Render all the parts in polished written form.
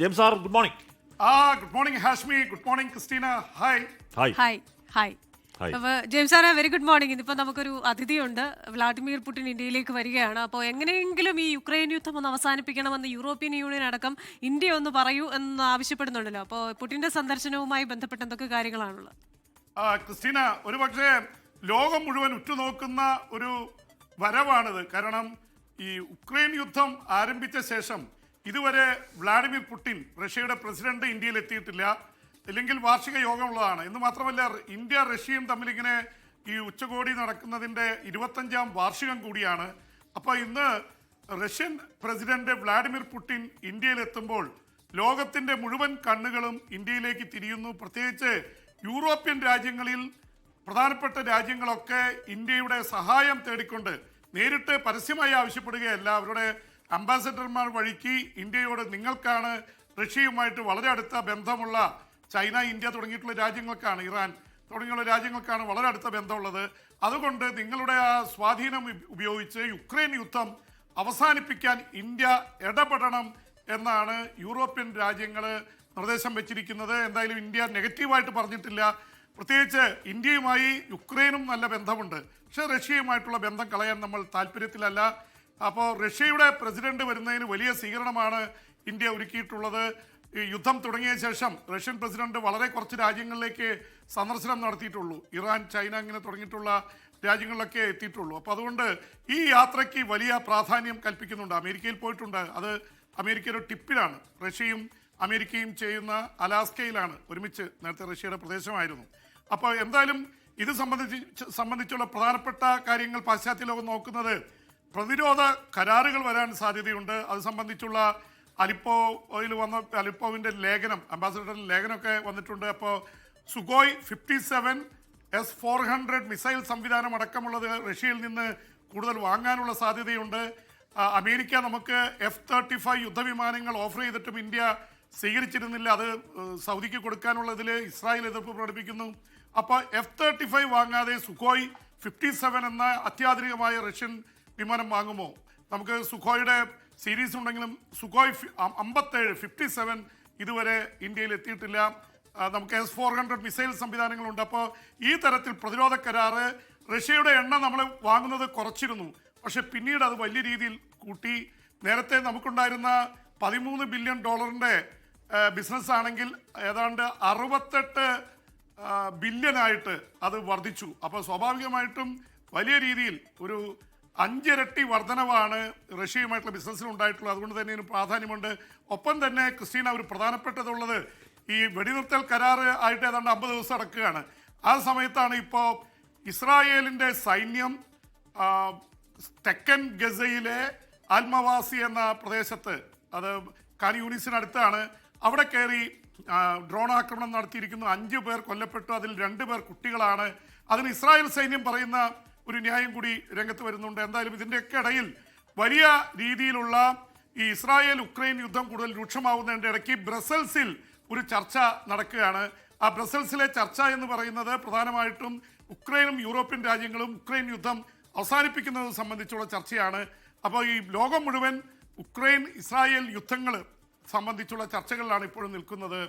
James sir, good morning. Good morning Hashmi, good morning Christina. Hi hi hi hi. അപ്പോൾ James സാറേ, very good morning. ഇതിപ്പോൾ നമുക്കൊരു അതിഥിയുണ്ട്. Vladimir Putin ഇന്ത്യയിലേക്ക് വരികയാണ്. അപ്പോൾ എങ്ങനെയെങ്കിലും ഈ യുക്രൈൻ യുദ്ധം ഒന്ന് അവസാനിപ്പിക്കണമെന്ന് യൂറോപ്യൻ യൂണിയൻ അടക്കം ഇന്ത്യ ഒന്ന് പറയൂ എന്ന് ആവശ്യപ്പെടുന്നുണ്ടല്ലോ. അപ്പോൾ പുടിന്റെ സന്ദർശനവുമായി ബന്ധപ്പെട്ട എന്തൊക്കെ കാര്യങ്ങളാണുള്ളത്? ക്രിസ്റ്റീന, ഒരുപക്ഷെ ലോകം മുഴുവൻ ഉറ്റുനോക്കുന്ന ഒരു വരവാണിത്. കാരണം ഈ ഉക്രൈൻ യുദ്ധം ആരംഭിച്ച ശേഷം ഇതുവരെ വ്ളാഡിമിർ പുടിൻ, റഷ്യയുടെ പ്രസിഡന്റ്, ഇന്ത്യയിൽ എത്തിയിട്ടില്ല. ഇല്ലെങ്കിൽ വാർഷിക യോഗമുള്ളതാണ്. എന്ന് മാത്രമല്ല, ഇന്ത്യ റഷ്യയും തമ്മിൽ ഇങ്ങനെ ഈ ഉച്ചകോടി നടക്കുന്നതിൻ്റെ 25ാം വാർഷികം കൂടിയാണ്. അപ്പോൾ ഇന്ന് റഷ്യൻ പ്രസിഡന്റ് വ്ളാഡിമിർ പുടിൻ ഇന്ത്യയിലെത്തുമ്പോൾ ലോകത്തിൻ്റെ മുഴുവൻ കണ്ണുകളും ഇന്ത്യയിലേക്ക് തിരിയുന്നു. പ്രത്യേകിച്ച് യൂറോപ്യൻ രാജ്യങ്ങളിൽ പ്രധാനപ്പെട്ട രാജ്യങ്ങളൊക്കെ ഇന്ത്യയുടെ സഹായം തേടിക്കൊണ്ട് നേരിട്ട് പരസ്യമായി ആവശ്യപ്പെടുകയല്ല, അവരുടെ അംബാസഡർമാർ വഴിക്ക് ഇന്ത്യയോട് നിങ്ങൾക്കാണ് റഷ്യയുമായിട്ട് വളരെ അടുത്ത ബന്ധമുള്ള ചൈന, ഇന്ത്യ തുടങ്ങിയിട്ടുള്ള രാജ്യങ്ങൾക്കാണ്, ഇറാൻ തുടങ്ങിയുള്ള രാജ്യങ്ങൾക്കാണ് വളരെ അടുത്ത ബന്ധമുള്ളത്. അതുകൊണ്ട് നിങ്ങളുടെ ആ സ്വാധീനം ഉപയോഗിച്ച് യുക്രൈൻ യുദ്ധം അവസാനിപ്പിക്കാൻ ഇന്ത്യ ഇടപെടണം എന്നാണ് യൂറോപ്യൻ രാജ്യങ്ങൾ നിർദ്ദേശം വെച്ചിരിക്കുന്നത്. എന്തായാലും ഇന്ത്യ നെഗറ്റീവായിട്ട് പറഞ്ഞിട്ടില്ല. പ്രത്യേകിച്ച് ഇന്ത്യയുമായി യുക്രൈനും നല്ല ബന്ധമുണ്ട്, പക്ഷേ റഷ്യയുമായിട്ടുള്ള ബന്ധം കളയാൻ നമ്മൾ താല്പര്യത്തിലല്ല. അപ്പോൾ റഷ്യയുടെ പ്രസിഡന്റ് വരുന്നതിന് വലിയ സ്വീകരണമാണ് ഇന്ത്യ ഒരുക്കിയിട്ടുള്ളത്. ഈ യുദ്ധം തുടങ്ങിയ ശേഷം റഷ്യൻ പ്രസിഡന്റ് വളരെ കുറച്ച് രാജ്യങ്ങളിലേക്ക് സന്ദർശനം നടത്തിയിട്ടുള്ളൂ. ഇറാൻ, ചൈന ഇങ്ങനെ തുടങ്ങിയിട്ടുള്ള രാജ്യങ്ങളിലൊക്കെ എത്തിയിട്ടുള്ളൂ. അപ്പോൾ അതുകൊണ്ട് ഈ യാത്രയ്ക്ക് വലിയ പ്രാധാന്യം കൽപ്പിക്കുന്നുണ്ട്. അമേരിക്കയിൽ പോയിട്ടുണ്ട്. അത് അമേരിക്കയുടെ ടിപ്പിലാണ്. റഷ്യയും അമേരിക്കയും ചെയ്യുന്ന അലാസ്കയിലാണ് ഒരുമിച്ച്. നേരത്തെ റഷ്യയുടെ പ്രദേശമായിരുന്നു. അപ്പോൾ എന്തായാലും ഇത് സംബന്ധിച്ചുള്ള പ്രധാനപ്പെട്ട കാര്യങ്ങൾ പാശ്ചാത്യ ലോകം നോക്കുന്നത്, പ്രതിരോധ കരാറുകൾ വരാൻ സാധ്യതയുണ്ട്. അത് സംബന്ധിച്ചുള്ള അലിപ്പോയിൽ വന്ന അലിപ്പോവിൻ്റെ ലേഖനം, അംബാസഡറുടെ ലേഖനമൊക്കെ വന്നിട്ടുണ്ട്. അപ്പോൾ സുഖോയ് 57 S-400 മിസൈൽ സംവിധാനം അടക്കമുള്ളത് റഷ്യയിൽ നിന്ന് കൂടുതൽ വാങ്ങാനുള്ള സാധ്യതയുണ്ട്. അമേരിക്ക നമുക്ക് F-35 യുദ്ധവിമാനങ്ങൾ ഓഫർ ചെയ്തിട്ടും ഇന്ത്യ സ്വീകരിച്ചിരുന്നില്ല. അത് സൗദിക്ക് കൊടുക്കാനുള്ളതിൽ ഇസ്രായേൽ എതിർപ്പ് പ്രകടിപ്പിക്കുന്നു. അപ്പോൾ F-35 വാങ്ങാതെ സുഖോയ് 57 എന്ന അത്യാധുനികമായ റഷ്യൻ വിമാനം വാങ്ങുമോ? നമുക്ക് സുഖോയുടെ സീരീസ് ഉണ്ടെങ്കിലും സുഖോയ് 57 ഇതുവരെ ഇന്ത്യയിൽ എത്തിയിട്ടില്ല. നമുക്ക് S-400 മിസൈൽ സംവിധാനങ്ങളുണ്ട്. അപ്പോൾ ഈ തരത്തിൽ പ്രതിരോധ കരാറ്, റഷ്യയുടെ എണ്ണ നമ്മൾ വാങ്ങുന്നത് കുറച്ചിരുന്നു, പക്ഷെ പിന്നീട് അത് വലിയ രീതിയിൽ കൂട്ടി. നേരത്തെ നമുക്കുണ്ടായിരുന്ന $13 ബില്യൺ ബിസിനസ് ആണെങ്കിൽ ഏതാണ്ട് 68 ബില്യനായിട്ട് അത് വർദ്ധിച്ചു. അപ്പോൾ സ്വാഭാവികമായിട്ടും വലിയ രീതിയിൽ ഒരു 5 ഇരട്ടി വർധനവാണ് റഷ്യയുമായിട്ടുള്ള ബിസിനസ്സിൽ ഉണ്ടായിട്ടുള്ളത്. അതുകൊണ്ട് തന്നെ ഇതിന് പ്രാധാന്യമുണ്ട്. ഒപ്പം തന്നെ ക്രിസ്റ്റീന, ഒരു പ്രധാനപ്പെട്ടതുള്ളത്, ഈ വെടിനിർത്തൽ കരാർ ആയിട്ട് ഏതാണ്ട് 50 ദിവസം അടക്കുകയാണ്. ആ സമയത്താണ് ഇപ്പോൾ ഇസ്രായേലിൻ്റെ സൈന്യം തെക്കൻ ഗസയിലെ ആൽമവാസി എന്ന പ്രദേശത്ത്, അത് ഖാൻ യൂണിസിനടുത്താണ്, അവിടെ കയറി ഡ്രോൺ ആക്രമണം നടത്തിയിരിക്കുന്നു. 5 പേർ കൊല്ലപ്പെട്ടു, അതിൽ 2 പേർ കുട്ടികളാണ്. അതിന് ഇസ്രായേൽ സൈന്യം പറയുന്ന ഒരു ന്യായം കൂടി രംഗത്ത് വരുന്നുണ്ട്. എന്തായാലും ഇതിൻ്റെയൊക്കെ ഇടയിൽ വലിയ രീതിയിലുള്ള ഈ ഇസ്രായേൽ ഉക്രൈൻ യുദ്ധം കൂടുതൽ രൂക്ഷമാവുന്നതിൻ്റെ ഇടയ്ക്ക് ബ്രസൽസിൽ ഒരു ചർച്ച നടക്കുകയാണ്. ആ ബ്രസൽസിലെ ചർച്ച എന്ന് പറയുന്നത് പ്രധാനമായിട്ടും ഉക്രൈനും യൂറോപ്യൻ രാജ്യങ്ങളും ഉക്രൈൻ യുദ്ധം അവസാനിപ്പിക്കുന്നത് സംബന്ധിച്ചുള്ള ചർച്ചയാണ്. അപ്പോൾ ഈ ലോകം മുഴുവൻ ഉക്രൈൻ ഇസ്രായേൽ യുദ്ധങ്ങൾ സംബന്ധിച്ചുള്ള ചർച്ചകളിലാണ് ഇപ്പോഴും നിൽക്കുന്നത്.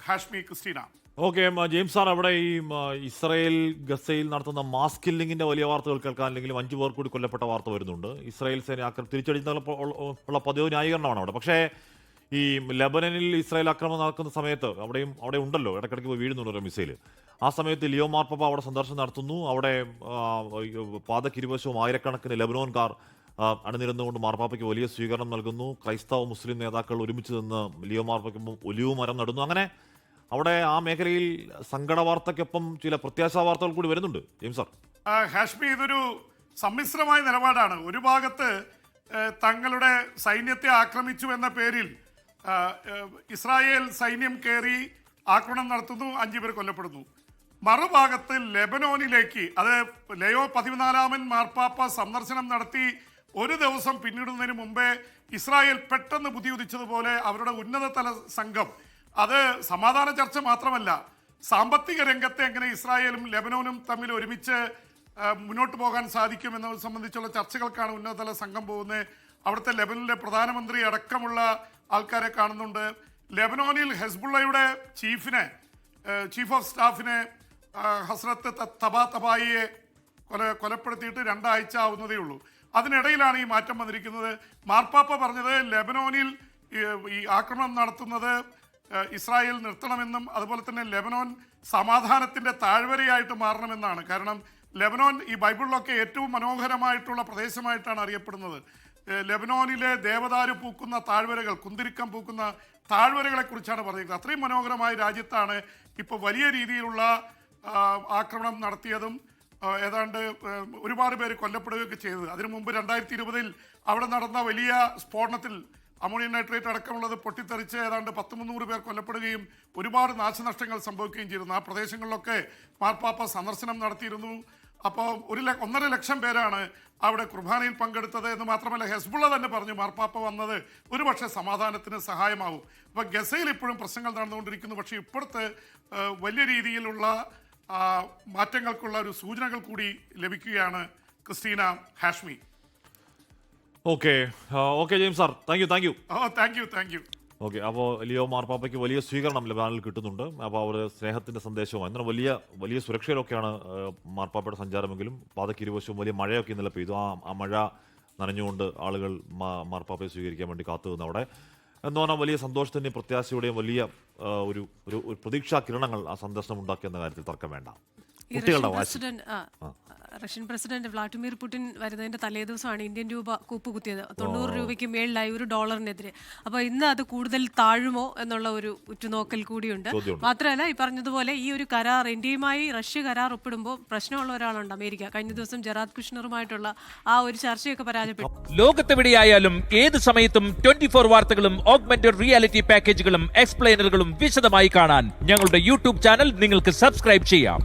Hashmi, Christina. Okay James sir, അവിടെ ഈ ഇസ്രായേൽ ഗസയിൽ നടത്തുന്ന മാസ് കില്ലിങ്ങിന്റെ വലിയ വാർത്തകൾ കേൾക്കാൻ, അല്ലെങ്കിൽ 5 പേർ കൂടി കൊല്ലപ്പെട്ട വാർത്ത വരുന്നുണ്ട്. ഇസ്രായേൽ സേന തിരിച്ചടിച്ചുള്ള പതിവ് ന്യായീകരണമാണ് അവിടെ. പക്ഷേ ഈ ലെബനനിൽ ഇസ്രായേൽ ആക്രമണം നടക്കുന്ന സമയത്ത് അവിടെ ഉണ്ടല്ലോ, ഇടയ്ക്കിടയ്ക്ക് വീഴുന്നുണ്ട് ഒരു മിസൈൽ. ആ സമയത്ത് ലിയോ മാർപ്പാപ്പ അവിടെ സന്ദർശനം നടത്തുന്നു. അവിടെ പാതക്കിരുവശവും ആയിരക്കണക്കിന് ലെബനോൻകാർ അണിനിരന്നുകൊണ്ട് മാർപ്പാപ്പയ്ക്ക് വലിയ സ്വീകരണം നൽകുന്നു. ക്രൈസ്തവ മുസ്ലിം നേതാക്കൾ ഒരുമിച്ച് നിന്ന് ലിയോ മാർപ്പാപ്പയ്ക്ക് ഒലിവ് മരം നടുന്നു. അങ്ങനെ അവിടെ ആ മേഖലയിൽ സങ്കട വാർത്തയ്ക്കൊപ്പം ചില പ്രത്യാശാ വാർത്തകൾ കൂടി വരുന്നുണ്ട്. James sir. ഹാഷ്മി, ഇതൊരു സമ്മിശ്രമായ നിലപാടാണ്. ഒരു ഭാഗത്ത് തങ്ങളുടെ സൈന്യത്തെ ആക്രമിച്ചു എന്ന പേരിൽ ഇസ്രായേൽ സൈന്യം കയറി ആക്രമണം നടത്തുന്നു, 5 പേർ കൊല്ലപ്പെടുന്നു. മറുഭാഗത്ത് ലെബനോനിലേക്ക്, അത് ലയോ 14 മാർപ്പാപ്പ സന്ദർശനം നടത്തി ഒരു ദിവസം പിന്നിടുന്നതിന് മുമ്പേ ഇസ്രായേൽ പെട്ടെന്ന് ബുദ്ധി ഉദിച്ചതുപോലെ അവരുടെ ഉന്നതതല സംഘം, അത് സമാധാന ചർച്ച മാത്രമല്ല, സാമ്പത്തിക രംഗത്തെ എങ്ങനെ ഇസ്രായേലും ലെബനോനും തമ്മിൽ ഒരുമിച്ച് മുന്നോട്ട് പോകാൻ സാധിക്കുമെന്നത് സംബന്ധിച്ചുള്ള ചർച്ചകൾക്കാണ് ഉന്നതതല സംഘം പോകുന്നത്. അവിടുത്തെ ലെബനനിലെ പ്രധാനമന്ത്രി അടക്കമുള്ള ആൾക്കാരെ കാണുന്നുണ്ട്. ലെബനോനിൽ ഹെസ്ബുള്ളയുടെ ചീഫ് ഓഫ് സ്റ്റാഫിനെ ഹസ്രത്ത് തബായിയെ കൊലപ്പെടുത്തിയിട്ട് 2 ആഴ്ച ആവുന്നതേ ഉള്ളൂ. അതിനിടയിലാണ് ഈ മാറ്റം വന്നിരിക്കുന്നത്. മാർപ്പാപ്പ പറഞ്ഞത് ലെബനോനിൽ ഈ ആക്രമണം നടത്തുന്നത് ഇസ്രായേൽ നിർത്തണമെന്നും അതുപോലെ തന്നെ ലെബനോൻ സമാധാനത്തിൻ്റെ താഴ്വരയായിട്ട് മാറണമെന്നാണ്. കാരണം ലെബനോൻ ഈ ബൈബിളിലൊക്കെ ഏറ്റവും മനോഹരമായിട്ടുള്ള പ്രദേശമായിട്ടാണ് അറിയപ്പെടുന്നത്. ലെബനോനിലെ ദേവദാരു പൂക്കുന്ന താഴ്വരകൾ, കുന്തിരിക്കം പൂക്കുന്ന താഴ്വരകളെ കുറിച്ചാണ് പറഞ്ഞിരിക്കുന്നത്. അത്രയും മനോഹരമായ രാജ്യത്താണ് ഇപ്പോൾ വലിയ രീതിയിലുള്ള ആക്രമണം നടത്തിയതും ഏതാണ്ട് ഒരുപാട് പേര് കൊല്ലപ്പെടുകയൊക്കെ ചെയ്തത്. അതിനു മുമ്പ് 2020 അവിടെ നടന്ന വലിയ സ്ഫോടനത്തിൽ അമോണിയം നൈട്രേറ്റ് അടക്കമുള്ളത് പൊട്ടിത്തെറിച്ച് ഏതാണ്ട് 100-300 പേർ കൊല്ലപ്പെടുകയും ഒരുപാട് നാശനഷ്ടങ്ങൾ സംഭവിക്കുകയും ചെയ്തിരുന്നു. ആ പ്രദേശങ്ങളിലൊക്കെ മാർപ്പാപ്പ സന്ദർശനം നടത്തിയിരുന്നു. അപ്പോൾ 1.5 ലക്ഷം പേരാണ് അവിടെ കുർബാനയിൽ പങ്കെടുത്തത് എന്ന് മാത്രമല്ല ഹെസ്ബുള്ള തന്നെ പറഞ്ഞു മാർപ്പാപ്പ വന്നത് ഒരുപക്ഷെ സമാധാനത്തിന് സഹായമാവും. അപ്പോൾ ഗസയിൽ ഇപ്പോഴും പ്രശ്നങ്ങൾ നടന്നുകൊണ്ടിരിക്കുന്നു. പക്ഷേ ഇപ്പോഴത്തെ വലിയ രീതിയിലുള്ള മാറ്റങ്ങൾക്കുള്ള ഒരു സൂചനകൾ കൂടി ലഭിക്കുകയാണ്. Christina, Hashmi. Okay James sir, thank you. Thank you. Okay, അപ്പോൾ ലിയോ മാർപ്പാപ്പയ്ക്ക് വലിയ സ്വീകരണം ലെബനാനിൽ കിട്ടുന്നുണ്ട്. അപ്പോൾ അവർ സ്നേഹത്തിൻ്റെ സന്ദേശവും എന്നാൽ വലിയ സുരക്ഷയിലൊക്കെയാണ് മാർപ്പാപ്പയുടെ സഞ്ചാരമെങ്കിലും പാതയ്ക്ക് ഇരുവശവും വലിയ മഴയൊക്കെ ഇന്നലെ പെയ്തു. ആ മഴ നനഞ്ഞുകൊണ്ട് ആളുകൾ മാർപ്പാപ്പയെ സ്വീകരിക്കാൻ വേണ്ടി കാത്തു നിന്ന് അവിടെ എന്ന് പറഞ്ഞാൽ വലിയ സന്തോഷത്തിൻ്റെയും പ്രത്യാശയുടെയും വലിയ ഒരു പ്രതീക്ഷാ കിരണങ്ങൾ ആ സന്ദർശനം ഉണ്ടാക്കിയെന്ന കാര്യത്തിൽ തർക്കം വേണ്ട. റഷ്യൻ പ്രസിഡന്റ് വ്ളാഡിമിർ പുടിൻ വരുന്നതിന്റെ തലേദിവസമാണ് ഇന്ത്യൻ രൂപ കൂപ്പുകുത്തിയത്. 90 രൂപയ്ക്ക് മേളിലായി $1 അപ്പോൾ ഇന്ന് അത് കൂടുതൽ താഴുമോ എന്നുള്ള ഒരു ഉറ്റുനോക്കൽ കൂടിയുണ്ട്. മാത്രമല്ല ഈ പറഞ്ഞതുപോലെ ഈ ഒരു കരാർ ഇന്ത്യയുമായി റഷ്യ കരാർ ഒപ്പിടുമ്പോൾ പ്രശ്നമുള്ള ഒരാളുണ്ട്, അമേരിക്ക. കഴിഞ്ഞ ദിവസം ജറാദ് കുഷ്ണറുമായിട്ടുള്ള ആ ഒരു ചർച്ചയൊക്കെ പരാജയപ്പെട്ടു. ലോകത്തെവിടെയായാലും ഏത് സമയത്തും 24 വാർത്തകളും ഓഗ്മെന്റഡ് റിയാലിറ്റി പാക്കേജുകളും എക്സ്പ്ലെയിനറുകളും വിശദമായി കാണാൻ ഞങ്ങളുടെ യൂട്യൂബ് ചാനൽ നിങ്ങൾക്ക് സബ്സ്ക്രൈബ് ചെയ്യാം.